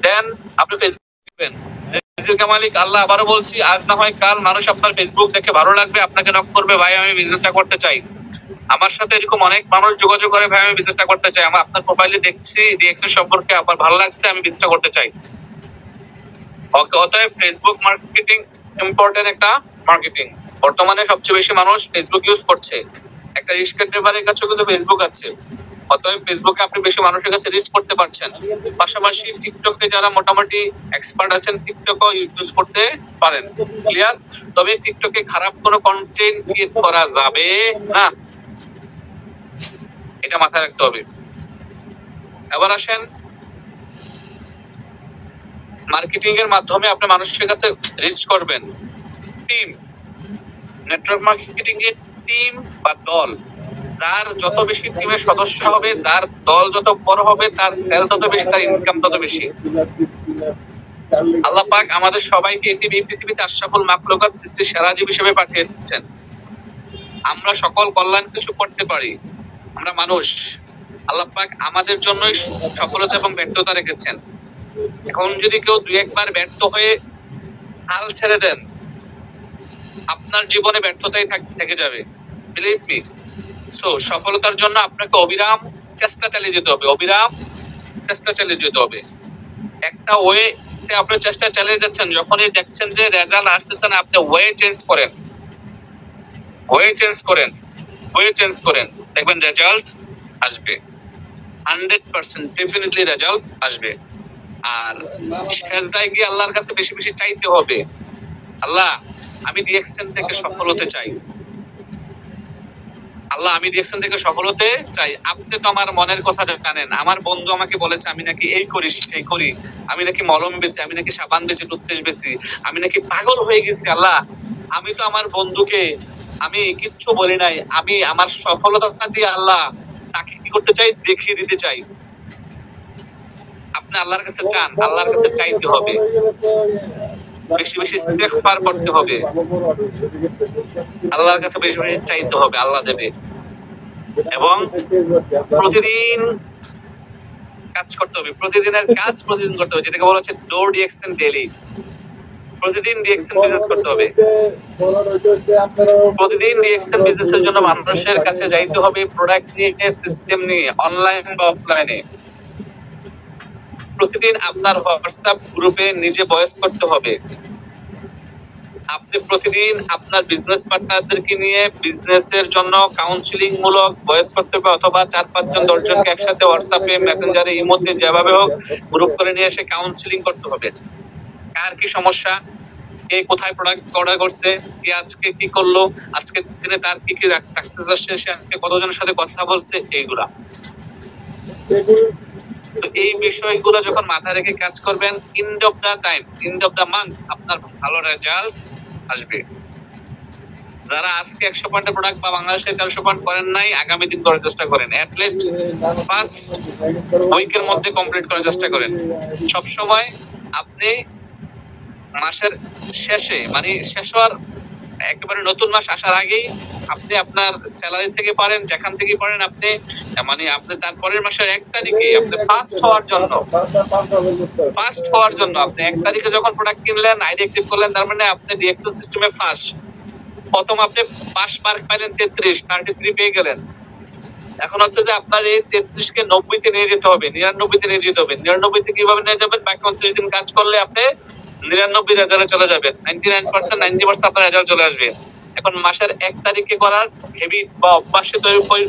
দেন আপনি ফেসবুক দিবেন। মালিক আল্লাহ আবারও বলছি, আজ না হয় কাল মানুষ আপনার ফেসবুক দেখে ভালো লাগবে, আপনাকে নক করবে, ভাই আমি বিজনেসটা করতে চাই। আমার সাথে এরকম অনেক মানুষ যোগাযোগ করে, ভাই আমি বিজনেসটা করতে চাই, আমার আপনার প্রোফাইলে দেখছি রিঅ্যাকশন সম্পর্কে আমার ভালো লাগছে, আমি বিজনেসটা করতে চাই। অতএব ফেসবুক মার্কেটিং ইম্পর্টেন্ট একটা মার্কেটিং। বর্তমানে সবচেয়ে বেশি মানুষ ফেসবুক ইউজ করছে। একটা রিস্কের ব্যাপারের কাছে কিন্তু ফেসবুক আছে, অতএব ফেসবুকে আপনি বেশি মানুষের কাছে রিচ করতে পারছেন। পাশাপাশি টিকটকে যারা মোটামুটি এক্সপার্ট আছেন টিকটকও ইউজ করতে পারেন। ক্লিয়ার? তবে টিকটকে খারাপ কোনো কন্টেন্ট ক্রিয়েট করা যাবে না, এটা মাথায় রাখতে হবে। এবার আসেন, মার্কেটিং এর মাধ্যমে আপনি মানুষের কাছে রিচ করবেন। টিম, নেটওয়ার্ক মার্কেটিং এর টিম বা দল, যার যত বেশি টিমের সদস্য হবে, যার দল যত বড় হবে, তার সেল তত বেশি, তার ইনকাম তত বেশি। আল্লাহ পাক আমাদের সবাইকে এই পৃথিবীতে আশরাফুল মাখলুকাত, সৃষ্টির সেরা জীব হিসেবে পাঠিয়েছেন। আমরা সকল কল্যাণ কিছু করতে পারি, আমরা মানুষ। আল্লাহ পাক আমাদের জন্যই সফলতা এবং ব্যর্থতা রেখেছেন। এখন যদি কেউ দুই একবার ব্যর্থ হয়ে হাল ছেড়ে দেন, আপনার জীবনে ব্যর্থতাই থেকে যাবে, বিলিভ মি। সো সফলতার জন্য আপনাকে অবিরাম চেষ্টা চালিয়ে যেতে হবে, অবিরাম চেষ্টা চালিয়ে যেতে হবে। একটা ওয়েতে আপনি চেষ্টা চালিয়ে যাচ্ছেন, যখনই দেখছেন যে রেজাল্ট আসতেছে না, আপনি ওয়ে চেঞ্জ করেন, ওয়ে চেঞ্জ করেন, ওয়ে চেঞ্জ করেন, দেখবেন রেজাল্ট আসবে, 100% ডেফিনেটলি রেজাল্ট আসবে। আর সেটাই গিয়ে আল্লাহর কাছে বেশি বেশি চাইতে হবে, আল্লাহ আমি রিঅ্যাকশন থেকে সফল হতে চাই, আল্লাহ আমি ডিএকশন থেকে সফল হতে চাই। আপনি তো আমার মনের কথা জানেন। আমার বন্ধু আমাকে বলেছে আমি নাকি এই করি সেই করি, আমি নাকি মলম বেশি, আমি নাকি সাবান বেশি, টুথপেস্ট বেশি, আমি নাকি পাগল হয়ে গেছি। আল্লাহ আমি তো আমার বন্ধুকে আমি কিচ্ছু বলি নাই, আমি আমার সফলতা দিয়ে আল্লাহ তাকে কি করতে চাই দেখিয়ে দিতে চাই। আপনি আল্লাহর কাছে চান, আল্লাহর কাছে চাইতে হবে, বেশি বেশি ইস্তেগফার করতে হবে, আল্লাহর কাছে বেশি বেশি চাইতে হবে, আল্লাহ দেবে। এবং প্রতিদিন কাজ করতে হবে, প্রতিদিনের কাজ প্রতিদিন করতে হবে, যেটাকে বলা হচ্ছে ডো ডিএকশন ডেইলি। প্রতিদিন ডিএকশন বিজনেস করতে হবে। প্রতিদিন ডিএকশন বিজনেসের জন্য মানুষের কাছে যাইতে হবে, প্রোডাক্ট নিয়ে, সিস্টেম নিয়ে, অনলাইন বা অফলাইনে। প্রতিদিন আপনার হোয়াটসঅ্যাপ গ্রুপে নিজে ভয়েস করতে হবে। আপনি প্রতিদিন আপনার বিজনেস পার্টনারদেরকে নিয়ে বিজনেসের জন্য কাউন্সিলিং মূলক ভয়েস করতে হবে, অথবা 4-5 জন 10 জনকে একসাথে হোয়াটসঅ্যাপে, মেসেঞ্জারে, ইমোতে যেভাবে হোক গ্রুপ করে নিয়ে এসে কাউন্সিলিং করতে হবে। কার কি সমস্যা, কে কোথায় প্রোডাক্ট অর্ডার করছে, কে আজকে কি করলো, আজকের দিনে তার কি কি সাকসেস আসছে, সে আজকে কতজনের সাথে কথা বলছে, এইগুলা। তো এই বিষয়গুলো যখন মাথায় রেখে কাজ করবেন, end of the time, end of the month আপনার ভালো রেজাল্ট আসবে। যারা আজকে 100 পয়েন্টের প্রোডাক্ট বা বাংলাদেশে 1300 পয়েন্ট করেন নাই, আগামী দিন করার চেষ্টা করেন, এট লিস্ট ফার্স্ট উইকের মধ্যে কমপ্লিট করার চেষ্টা করেন। সব সময় আপনি মাসের শেষে, মানে শেষ হওয়ার একেবারে নতুন মাস আসার আগেই আপনি আপনার স্যালারি থেকে পারেন, যেখান থেকে পারেন আপনি, মানে আপনি তারপরের মাসের 1 তারিখে আপনি ফার্স্ট হওয়ার জন্য আপনি 1 তারিখে যখন প্রোডাক্ট কিনলেন, আইডি অ্যাক্টিভ করলেন, তার মানে আপনি ডিএকশন সিস্টেমে ফার্স্ট। প্রথম আপনি পাস মার্ক পাইলেন 33 পেয়ে গেলেন। এখন হচ্ছে যে আপনার এই 33 কে 90 তে নিয়ে যেতে হবে, 99 তে নিয়ে যেতে হবে। 99 তে কিভাবে নিয়ে যাবেন? বাকি 29 দিন কাজ করলে আপনি 99 রেজাল্টে চলে যাবেন। 99%, 90% আপনার রেজাল্ট চলে আসবে। এখন মাসের 1 তারিখে করার হ্যাবিট বা অভ্যাসে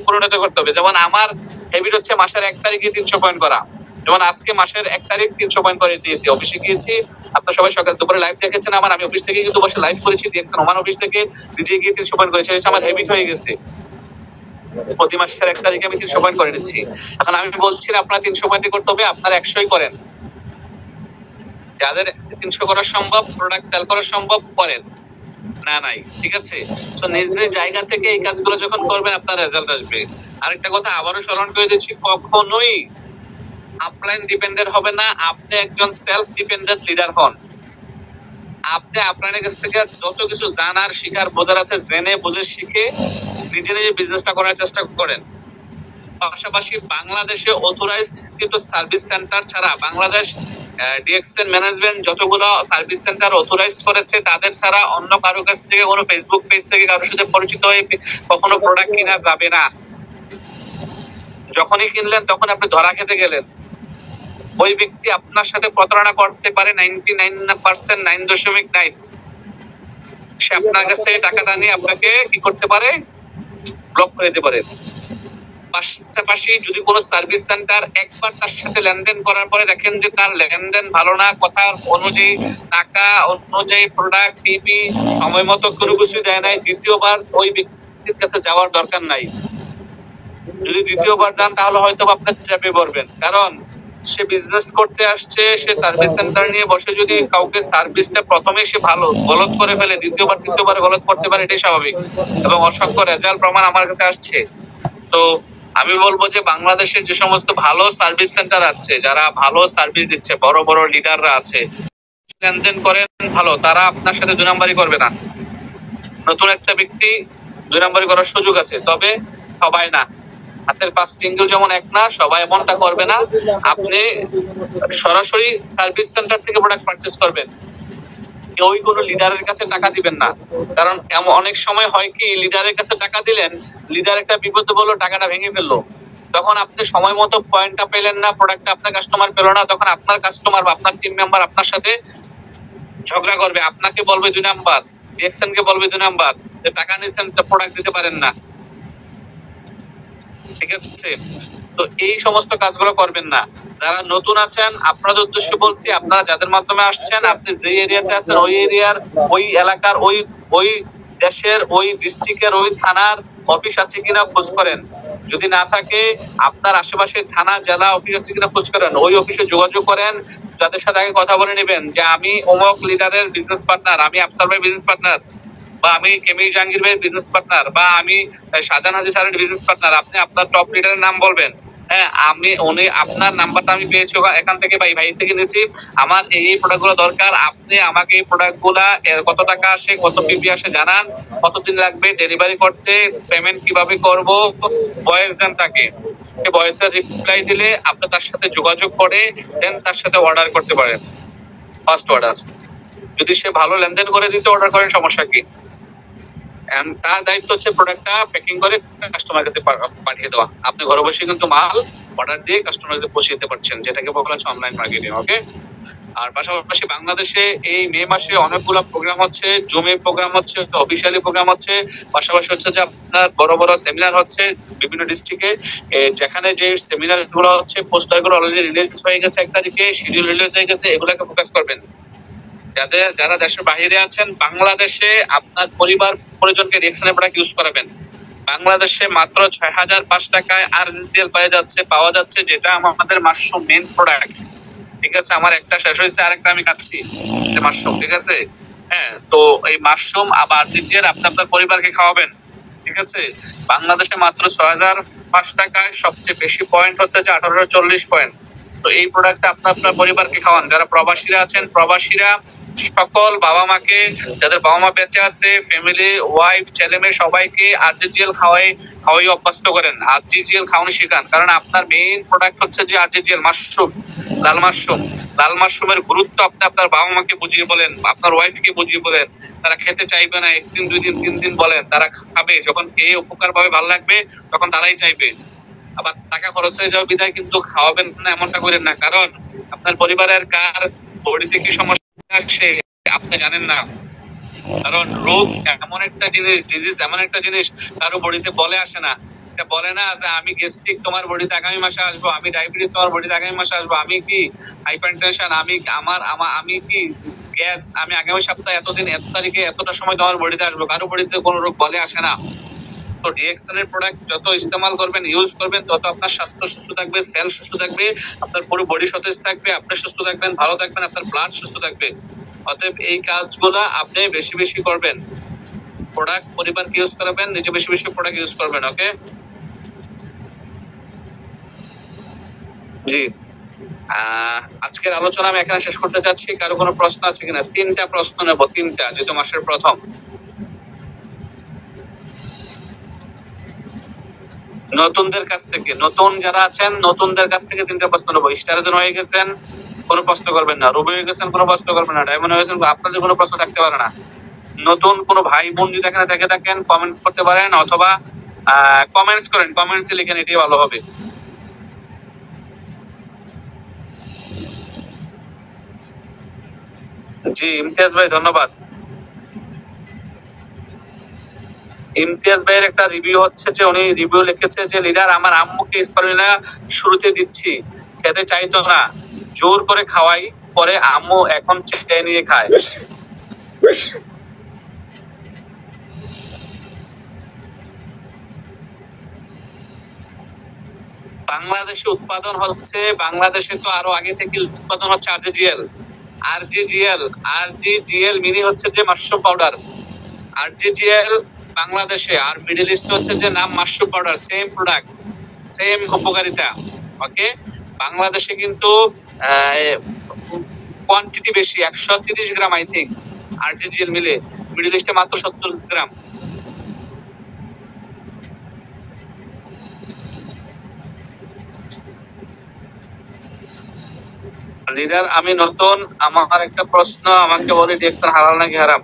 পরিণত করতে হবে। যেমন আমার হ্যাবিট হচ্ছে মাসের 1 তারিখে 300 পয়েন্ট করা। যেমন আজকে মাসের 1 তারিখ 300 পয়েন্ট করে দিয়েছি। অফিসে গিয়েছি, আপনারা সবাই সকাল দুপুরে লাইভ দেখেছেন আমার, আমি অফিস থেকে কিন্তু বসে লাইভ করেছি, দেখছেন ওমান অফিস থেকে নিজে গিয়ে 300 পয়েন্ট করেছি। এটা আমার হ্যাবিট হয়ে গেছে। প্রতি মাসের 1 তারিখে আমি 300 পয়েন্ট করে নিচ্ছি। এখন আমি বলছি না আপনারা 300 পয়েন্ট করতে হবে, আপনারা 100ই করেন। যাদের 300 করা সম্ভব, প্রোডাক্ট সেল করা সম্ভব, করেন, না নাই, ঠিক আছে। তো নিজ নিজ জায়গা থেকে এই কাজগুলো যখন করবেন আপনার রেজাল্ট আসবে। আরেকটা কথা আবারও স্মরণ করে দিচ্ছি, কখনোই আপলাইন ডিপেন্ডেন্ট হবে না, আপনি একজন সেলফ ডিপেন্ডেন্ট লিডার হন। আপনি আপনার কাছ থেকে যত কিছু জানার, শিখার, বোঝার আছে, জেনে বুঝে শিখে নিজে নিজে বিজনেসটা করার চেষ্টা করেন। পাশাপাশি বাংলাদেশে অথরাইজড কিন্তু সার্ভিস সেন্টার ছাড়া, বাংলাদেশ ডিএকশন ম্যানেজমেন্ট যতগুলো সার্ভিস সেন্টার অথরাইজড করেছে তাদের ছাড়া অন্য কারো কাছ থেকে, কোনো ফেসবুক পেজ থেকে কারোর সাথে পরিচিত হয়ে কখনো প্রোডাক্ট কিনা যাবে না। যখনই কিনলেন তখন আপনি ধরা খেতে গেলেন। ওই ব্যক্তি আপনার সাথে প্রতারণা করতে পারে 99%, 9.9। সে আপনার কাছ থেকে টাকাটা নিয়ে আপনাকে কি করতে পারে? ব্লক করে দিতে পারে। পাশাপাশি যদি কোনো সার্ভিস সেন্টার একবার তার সাথে লেনদেন করার পরে দেখেন যে তার লেনদেন ভালো না, কথা অনুযায়ী টাকা অনুযায়ী প্রোডাক্ট টিভি সময় মতো কোনো কিছু দেয় নাই, দ্বিতীয়বার ওই ব্যক্তির কাছে যাওয়ার দরকার নাই। যদি দ্বিতীয়বার যান তাহলে হয়তো আপনার ট্র্যাপে পড়বেন, কারণ সে বিজনেস করতে আসছে, সে সার্ভিস সেন্টার নিয়ে বসে যদি কাউকে সার্ভিসটা প্রথমে সে ভালো গলত করে ফেলে, দ্বিতীয়বার তৃতীয়বার গলত করতে পারে, এটাই স্বাভাবিক। এবং অসংখ্য রেজাল্ট প্রমাণ আমার কাছে আসছে। তো আমি বলবো যে বাংলাদেশের যে সমস্ত ভালো সার্ভিস সেন্টার আছে, যারা ভালো সার্ভিস দিচ্ছে, বড় বড় লিডাররা আছে, লেনদেন করেন ভালো, তারা আপনার সাথে 2 নাম্বারই করবে না। নতুন একটা ব্যক্তি 2 নাম্বারই করার সুযোগ আছে, তবে সবাই না। হাতের 5টি আঙ্গুল যেমন এক না, সবাই এমনটা করবে না। আপনি সরাসরি সার্ভিস সেন্টার থেকে প্রোডাক্ট পারচেজ করবেন, ওই কোনো লিডারের কাছে টাকা দিবেন না। কারণ অনেক সময় হয় কি, লিডারের কাছে টাকা দিলেন, লিডার একটা বিপদে বললো, টাকাটা ভেঙে ফেললো, তখন আপনি সময় মতো পয়েন্টটা পেলেন না, প্রোডাক্টটা আপনার কাস্টমার পেল না, তখন আপনার কাস্টমার বা আপনার টিম মেম্বার আপনার সাথে ঝগড়া করবে, আপনাকে বলবে 2 নাম্বার, ডিএকশনকে বলবে 2 নাম্বার, যে টাকা নিচ্ছেন প্রোডাক্ট দিতে পারেন না, ঠিক আছে। তো এই সমস্ত কাজগুলো করবেন না। যারা নতুন আছেন, আপনাদের উদ্দেশ্য বলছি, আপনারা যাদের মাধ্যমে আসছেন, আপনি যে এরিয়াতে আছেন ওই এরিয়ার, ওই এলাকার, ওই দেশের, ওই ডিস্ট্রিক্টের, ওই থানার অফিস আছে কিনা খোঁজ করেন। যদি না থাকে আপনার আশেপাশে থানা জেলা অফিস আছে কিনা খোঁজ করেন, ওই অফিসে যোগাযোগ করেন, যাদের সাথে আগে কথা বলে নেবেন যে আমি অমুক লিডারের বিজনেস পার্টনার, আমি আফসার ভাই বিজনেস পার্টনার, বা আমি কেমি জাহাঙ্গীর ভাইয়ের বিজনেস পার্টনার, বা আমি শাহজাহান হাজি স্যারের বিজনেস পার্টনার। আপনি আপনার টপ লিডারের নাম বলবেন, হ্যাঁ উনি আপনার নাম্বারটা আমি পেয়েছি এখান থেকে, ভাই থেকে নিয়েছি, আমার এই প্রোডাক্ট গুলো দরকার, আপনি আমাকে এই প্রোডাক্ট গুলা কত টাকা আসে, কত পিপি আসে জানান, কতদিন লাগবে ডেলিভারি করতে, পেমেন্ট কিভাবে করব, ভয়েস দেন তাকে। ভয়েসের রিপ্লাই দিলে আপনি তার সাথে যোগাযোগ করে দেন তার সাথে অর্ডার করতে পারেন, ফার্স্ট অর্ডার। যদি সে ভালো লেনদেন করে দিতে অর্ডার করেন, সমস্যা কি? তার দায়িত্ব হচ্ছে প্রোডাক্টটা প্যাকিং করে কাস্টমার কাছে পাঠিয়ে দেওয়া। আপনি ঘরে বসে কিন্তু মাল অর্ডার দিয়ে কাস্টমার কাছে পৌঁছে দিতে পারছেন, যেটাকে বলা হচ্ছে অনলাইন মার্কেটিং। ওকে। আর পাশাপাশি বাংলাদেশে এই মে মাসে অনেকগুলো প্রোগ্রাম হচ্ছে, জুমে প্রোগ্রাম হচ্ছে, অফিসিয়ালি প্রোগ্রাম হচ্ছে, পাশাপাশি হচ্ছে যে আপনার বড় বড় সেমিনার হচ্ছে বিভিন্ন ডিস্ট্রিক্টে, যেখানে যে সেমিনার গুলো হচ্ছে পোস্টার গুলো অলরেডি রিলিজ হয়ে গেছে, 1 তারিখে শিডিউল রিলিজ হয়ে গেছে, এগুলোকে ফোকাস করবেন। যারা দেশের বাইরে আছেন, বাংলাদেশে আপনার পরিবার পরিজনকে রিঅ্যাকশনের প্রোডাক্ট ইউজ করাবেন। বাংলাদেশে মাত্র 6005 টাকায় আরজিএল পাওয়া যাচ্ছে, যেটা আমাদের মাশরুম মেইন প্রোডাক্ট। ঠিক আছে, আমার একটা শেষ হয়েছে, আরেকটা আমি খাচ্ছি মাশরুম। ঠিক আছে, হ্যাঁ, তো এই মাশরুম আবার আরজিএল আপনি আপনার পরিবারকে খাওয়াবেন। ঠিক আছে, বাংলাদেশে মাত্র 6005 টাকায় সবচেয়ে বেশি পয়েন্ট হচ্ছে যে 1840 পয়েন্ট। তো এই প্রোডাক্টটা আপনার পরিবারকে খাওয়ান। যারা প্রবাসীরা আছেন, প্রবাসীরা সকল বাবা মাকে, যাদের বাবা মা বেঁচে আছে, ফ্যামিলি, ওয়াইফ, ছেলে মেয়ে সবাইকে আরজিএল খাওয়াই অভ্যস্ত করেন, আরজিএল খাওয়ানো শেখান। কারণ আপনার মেইন প্রোডাক্ট হচ্ছে যে আরজিএল মাশরুম, লাল মাশরুম। লাল মাশরুমের গুরুত্ব আপনি আপনার বাবা মাকে বুঝিয়ে বলেন, আপনার ওয়াইফকে বুঝিয়ে বলেন। তারা খেতে চাইবে না, 1 দিন 2 দিন 3 দিন বলেন, তারা খাবে। যখন খেয়ে উপকার পাবে, ভালো লাগবে, তখন তারাই চাইবে। আবার টাকা খরচ হয়ে যাওয়া বিধায় কিন্তু খাওয়াবেন না, এমনটা করেন না। কারণ আপনার পরিবারের কার বডিতে কি সমস্যা আসে আপনি জানেন না। কারণ রোগ এমন একটা জিনিস, ডিজিজ এমন একটা জিনিস, কারো বডিতে বলে আসে না। এটা বলে না যে আমি গ্যাস্ট্রিক তোমার বডিতে আগামী মাসে আসবো, আমি ডায়াবেটিস তোমার বডিতে আগামী মাসে আসবো, আমি কি হাইপারটেনশন, আমি কি গ্যাস, আমি আগামী সপ্তাহে এতদিন এত তারিখে এতটা সময় তোমার বডিতে আসবো। কারো বডিতে কোনো রোগ বলে আসে না। তো রিঅ্যাকশনের প্রোডাক্ট যত ইস্তেমাল করবেন, ইউজ করবেন, তত আপনার স্বাস্থ্য সুস্থ থাকবে, সেল সুস্থ থাকবে, আপনার পুরো বডি সতেজ থাকবে, আপনি সুস্থ থাকবেন, ভালো থাকবেন, আপনার ব্লাড সুস্থ থাকবে। অতএব এই কাজগুলো আপনি বেশি বেশি করবেন। প্রোডাক্ট পরিবারকে ইউজ করবেন, নিজে বেশি বেশি প্রোডাক্ট ইউজ করবেন। ওকে জি, আজকের আলোচনা আমি এখানে শেষ করতে চাচ্ছি। কারো কোনো প্রশ্ন আছে কিনা? 3টা প্রশ্ন নেব, 3টা, যেহেতু মাসের প্রথম। নতুনদের কাছ থেকে, নতুন যারা আছেন, নতুনদের কাছ থেকে 3টা প্রশ্ন নেবো। স্টারের জন্য হয়ে গেছেন, কোনো প্রশ্ন করবেন না। রুবি হয়ে গেছেন, কোনো প্রশ্ন করবেন না। ডায়মন্ড হয়ে গেছেন, আপনাদের কোনো প্রশ্ন থাকতে পারে না। নতুন কোনো ভাই বোন যদি এখানে থেকে থাকেন, কমেন্টস করতে পারেন, অথবা কমেন্টস করেন, কমেন্টসে লিখেন, এটাই ভালো হবে। জি ইমতিয়াজ ভাই, ধন্যবাদ। ইমতিয়াজ ভাইয়ের একটা রিভিউ হচ্ছে যে, উনি রিভিউ লিখেছে যে লিডার, আমার আম্মুকে স্পারুলিনা শুরুতে দিচ্ছি, খেতে চাইতো না, জোর করে খাওয়াই, পরে আম্মু এখন চেয়ে নিয়ে খায়। বাংলাদেশে উৎপাদন হচ্ছে, বাংলাদেশে তো আরো আগে থেকে উৎপাদন হচ্ছে আরজিজিএল মিনি হচ্ছে যে মাশরুম পাউডার। আরজিজিএল বাংলাদেশে, আর মিডল ইস্টে হচ্ছে যে নাম mushroom powder, same product, same উপকারিতা। ওকে, বাংলাদেশে কিন্তু কোয়ান্টিটি বেশি, 130 গ্রাম আই থিঙ্ক আরজিজিএল মিলে, মিডল ইস্টে মাত্র 70 গ্রাম। লিডার আমি নতুন, আমার একটা প্রশ্ন, আমাকে বলে রিঅ্যাকশন হালাল নাকি হারাম?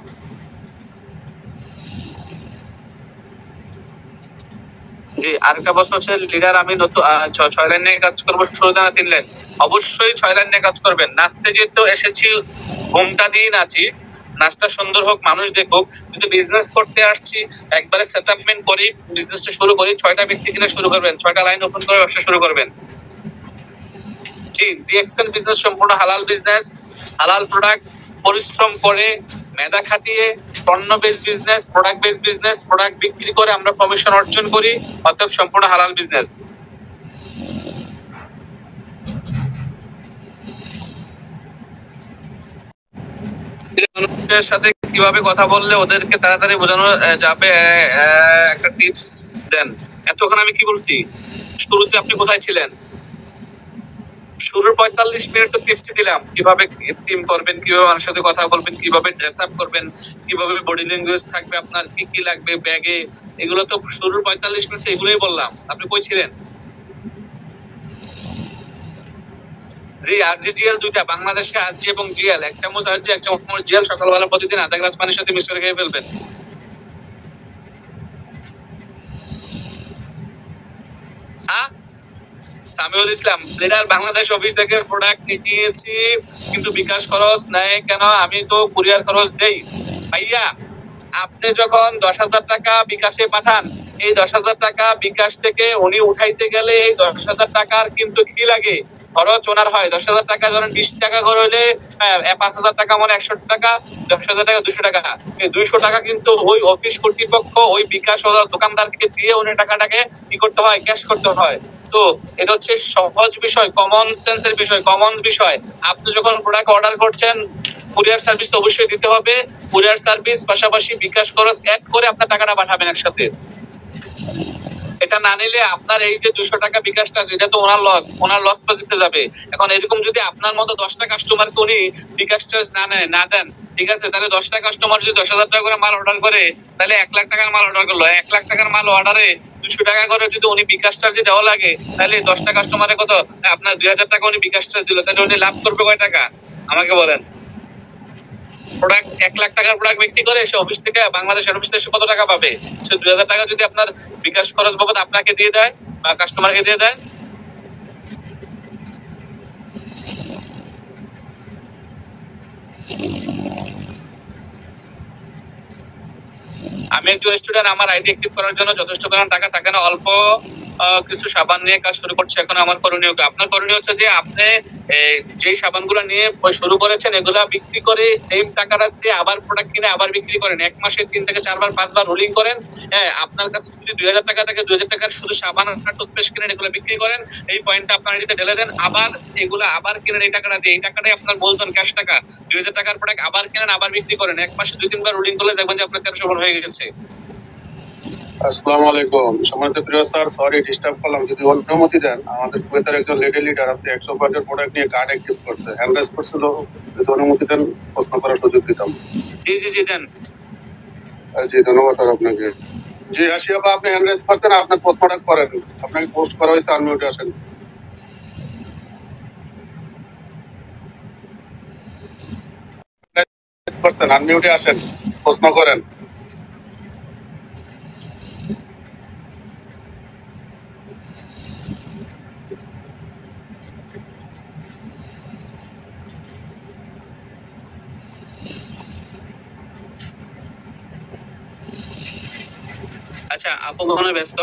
জি, আরেকটা প্রশ্ন হচ্ছে লিডার, আমি নতুন 6 লাইন নিয়ে কাজ করবো, শুরুতে না 3 লাইন? অবশ্যই 6 লাইন নিয়ে কাজ করবেন। নাচতে যেহেতু এসেছি, ঘুমটা দিয়ে নাচি, নাচটা সুন্দর হোক, মানুষ দেখুক, কিন্তু বিজনেস করতে আসছি, একবারে সেটআপমেন্ট করি, বিজনেসটা শুরু করি, 6টা ব্যক্তি কিনে শুরু করবেন, 6টা লাইন ওপেন করে ব্যবসা শুরু করবেন। জি, ডিএক্সএল বিজনেস সম্পূর্ণ হালাল বিজনেস, হালাল প্রোডাক্ট, পরিশ্রম করে, মেধা খাটিয়ে পণ্য base business, product base business, product বিক্রি করে আমরা কমিশন অর্জন করি, অতএব সম্পূর্ণ হালাল বিজনেস। মানুষের সাথে কিভাবে কথা বললে ওদেরকে তাড়াতাড়ি বোঝানো যাবে, একটা টিপস দেন। এতক্ষণ আমি কি বলছি? শুরুতে আপনি কোথায় ছিলেন? শুরুর 45 মিনিট তো টিপস দিলাম, কিভাবে টিম করবেন, কিভাবে মানুষের সাথে কথা বলবেন, কিভাবে ড্রেস আপ করবেন, কিভাবে বডি ল্যাঙ্গুয়েজ থাকবে আপনার, কি কি লাগবে ব্যাগে, এগুলো তো শুরুর 45 মিনিট এগুলোই বললাম। আপনি কই ছিলেন? জি, আরজি জিএল দুইটা, বাংলাদেশে আরজি এবং জিএল, 1 চামচ আরজি 1 চামচ জিএল সকালবেলা প্রতিদিন আধা গ্লাস পানির সাথে মিক্স করে খেয়ে ফেলবেন। হ্যাঁ, সামিউল ইসলাম লিডার, বাংলাদেশ অফিস থেকে প্রোডাক্ট নিয়েছি কিন্তু বিকাশ খরচ নেয় কেন? আমি তো কুরিয়ার খরচ দেই। ভাইয়া, আপনি যখন 10,000 টাকা বিকাশে পাঠান, এই 10,000 টাকা বিকাশ থেকে উনি উঠাইতে গেলে এই 10,000 টাকার কিন্তু কি লাগে? খরচ ওনার হয়। 10,000 টাকা ধরেন 20 টাকা করে হলে 5,000 টাকা মানে 100 টাকা, 10,000 টাকা 200 টাকা। এই 200 টাকা কিন্তু ওই অফিস কর্তৃপক্ষ ওই বিকাশ দোকানদারকে দিয়ে উনি টাকাটাকে কি করতে হয়? ক্যাশ করতে হয়। সো এটা হচ্ছে সহজ বিষয়, কমন সেন্সের বিষয়, কমন বিষয়। আপনি যখন প্রোডাক্ট অর্ডার করছেন, কুরিয়ার সার্ভিস তো অবশ্যই দিতে হবে। কুরিয়ার সার্ভিস পাশাপাশি বিকাশ খরচ অ্যাড করে আপনার টাকাটা পাঠাবেন একসাথে। এটা না নিলে আপনার এই যে 200 টাকা বিকাশ চার্জ, এটা তো ওনার লস পজিতে যাবে। এখন এরকম যদি আপনার মতো 10টা কাস্টমারকে উনি বিকাশ চার্জ না দেন, ঠিক আছে, তাহলে 10টা কাস্টমার যদি 10,000 টাকা করে মাল অর্ডার করে, তাহলে 1 লাখ টাকার মাল অর্ডার করলো, 1 লাখ টাকার মাল অর্ডারে 200 টাকা করে যদি উনি বিকাশ চার্জ দেওয়া লাগে, তাহলে 10টা কাস্টমারের কত? আপনার 2,000 টাকা উনি বিকাশ চার্জ দিল, তাহলে উনি লাভ করবে কয় টাকা? আমাকে বলেন। প্রোডাক্ট 1 লাখ টাকার প্রোডাক্ট বিক্রি করে সে অফিস থেকে, বাংলাদেশের অফিস থেকে কত টাকা পাবে? সে 2,000 টাকা যদি আপনার বিকাশ খরচ বাবদ আপনাকে দিয়ে দেয় বা কাস্টমারকে দিয়ে দেয়। আমি একজন স্টুডেন্ট, আমার আইডি অ্যাক্টিভ করার জন্য যথেষ্ট পরিমাণ টাকা থাকে না, অল্প কিছু সাবান নিয়ে কাজ শুরু করছে। এখন আমার করণীয় কি? আপনার করণীয় হচ্ছে যে আপনি যেই সাবানগুলো নিয়ে শুরু করেছেন এগুলা বিক্রি করে সেম টাকাটা দিয়ে আবার প্রোডাক্ট কিনে আবার বিক্রি করেন। 1 মাসে 3 থেকে 4 বার 5 বার রোলিং করেন। হ্যাঁ, আপনার কাছে যদি 2,000 টাকা থাকে, 2,000 টাকার শুধু সাবান আর টুথপেস্ট কিনেন, এগুলো বিক্রি করেন। এই পয়েন্টটা আপনার আইডিতে ঢেলে দেন, আবার এগুলো আবার কিনেন এই টাকাটা দিয়ে। এই টাকাটাই আপনার মূলধন, ক্যাশ টাকা। 2,000 টাকার প্রোডাক্ট আবার কিনেন, আবার বিক্রি করেন। 1 মাসে 2-3 বার রোলিং করলে দেখবেন যে আপনার 1300 গুণ হয়ে গেছে। আসসালামু আলাইকুম। সম্মানিত প্রিয় স্যার, সরি ডিস্টার্ব করলাম। যদি অনুমতি দেন, আমাদের কুয়েতের একজন লেডি লিডার আপনি 105 প্রোডাক্ট নিয়ে কার্ড অ্যাক্টিভ করছে, হ্যান্ড রাইজ করছিল। যদি অনুমতি দেন, প্রশ্ন করার সুযোগ দিতাম। জি দেন। জি, ধন্যবাদ স্যার আপনাকে। জি আসিয়া, আপনি হ্যান্ড রাইজ করছেন, আপনার প্রশ্নটা করেন। আপনাকে পোস্ট করা হয়েছে, আনমিউটে আসেন। করছেন, আনমিউটে আসেন, প্রশ্ন করেন। আচ্ছা, আপু কখনো ব্যস্ত?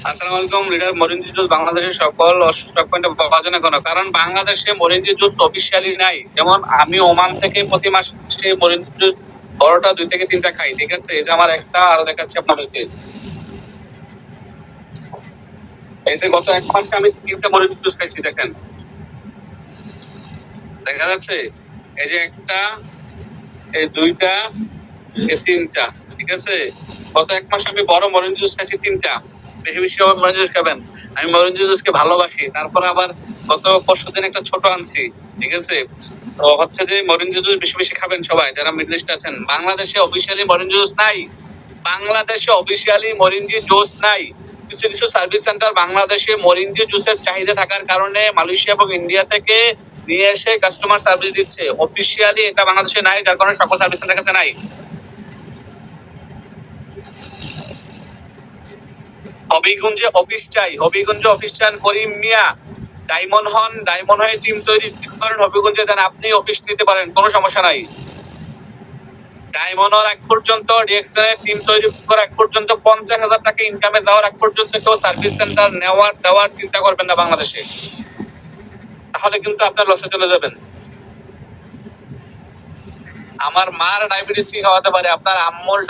আসসালামু আলাইকুম লিডার, মরিনজি জুস বাংলাদেশের সকল স্টক পয়েন্টে পাওয়া যায় না কেন? কারণ বাংলাদেশে মরিনজি জুস অফিসিয়ালি নাই। যেমন আমি ওমান থেকে প্রতি মাসে মরিনজি জুস বড়টা 2 থেকে 3টা খাই, ঠিক আছে? এই যে আমার একটা, আরো দেখাচ্ছি আপনাদেরকে। এই যে গত 1 মাসে আমি 3টা মরিনজি জুস খাইছি, দেখেন, দেখা যাচ্ছে? এই যে একটা, এই 2টা, এই 3টা, ঠিক আছে? গত 1 মাসে আমি বড় মরিনজি জুস খাইছি 3টা। বেশি বেশি মরিনজি জুস খাবেন, আমি মরিনজি জুসকে ভালোবাসি। তারপর আবার গত পরশুদিন একটা ছোট আনছি, ঠিক আছে? তো হচ্ছে যে মরিনজি জুস বেশি বেশি খাবেন সবাই যারা মিডল ইস্টে আছেন। বাংলাদেশে অফিসিয়ালি মরিনজি জুস নাই, বাংলাদেশে অফিসিয়ালি মরিনজি জুস নাই। কিছু কিছু সার্ভিস সেন্টার বাংলাদেশে মরিনজি জুসের চাহিদা থাকার কারণে মালয়েশিয়া এবং ইন্ডিয়া থেকে নিয়ে এসে কাস্টমার সার্ভিস দিচ্ছে। অফিসিয়ালি এটা বাংলাদেশে নাই, যার কারণে সকল সার্ভিস সেন্টার কাছে নাই। হবিগঞ্জে অফিস চাই, হবিগঞ্জে অফিস চান করিম মিয়া। ডায়মন্ড হয়ে টিম তৈরি করেন, হবিগঞ্জে দেন, আপনি অফিস নিতে পারেন, কোনো সমস্যা নাই। ডায়মন্ড হওয়ার আগ পর্যন্ত, ডিএক্সএল এর টিম তৈরি করার আগ পর্যন্ত, 50,000 টাকা ইনকামে যাওয়ার আগ পর্যন্ত কেউ সার্ভিস সেন্টার নেওয়ার দেওয়ার চিন্তা করবেন না বাংলাদেশে। তাহলে কিন্তু আপনার লসে চলে যাবেন। আমার মার ডায়াবেটিস কি খাওয়াতে পারে, আপনার আম্মুর